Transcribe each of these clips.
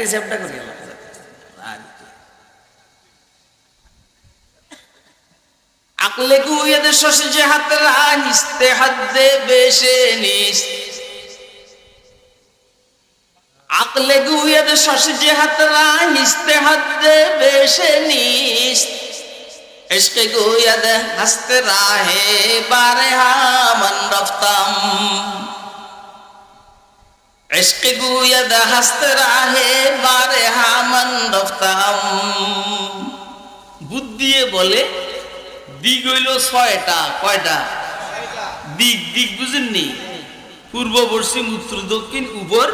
রিসেপ্টটা করি আকলে গুয়েদ শশে যে হাতরা নিস্তে হাদ্দে বেশে নিস আকলে গুয়েদ শশে যে হাতরা নিস্তে হাদ্দে বেশে নিস इश्क़ गुयद हस्त राहे बारहा मन रफ्तम इश्क़ गुयद हस्त राहे बारहा मन रफ्तम बुद्धिए बोले दिग হইল ৬টা কয়টা দিক দিক বুঝেননি পূর্ব পশ্চিম উত্তর দক্ষিণ উপর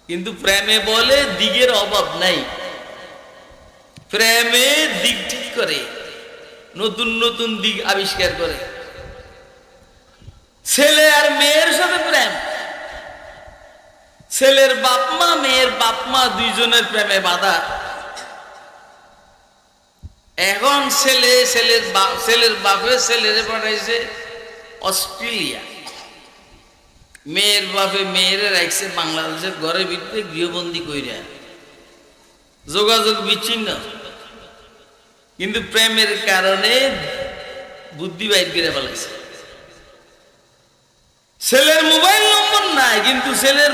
কিন্তু প্রেমে বলে দিগের অভাব নাই প্রেমে দিক ঠিক করে নতুন নতুন দিক আবিষ্কার করে ছেলে আর মেয়ের সাথে প্রেম ছেলের বাপ মা মেয়ের বাপ মা দুইজনের প্রেমে বাধা এখন ছেলের বাপে ছেলেরে পাঠাইছে অস্ট্রেলিয়া মেয়ের বাপে মেয়েরে রাখছে বাংলাদেশের ঘরের ভিতরে গৃহবন্দী কইরা যোগাযোগ বিচ্ছিন্ন কিন্তু প্রেমের কারণে বুদ্ধি বাইর করে ফেলাইছে ছেলের মোবাইল নম্বর নাই কিন্তু ছেলের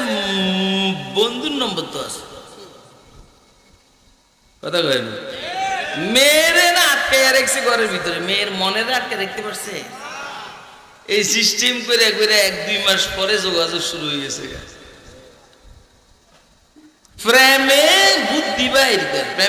বন্ধুর নম্বর তো আছে কথা কয় না মেয়েরে না আটকে রাখছে ঘরের ভিতরে মেয়ের মনে আটকে রাখতে পারছে এই সিস্টেম করে করে ১-২ মাস পরে যোগাযোগ শুরু হয়ে গেছে প্রেমে বুদ্ধি বাইর করে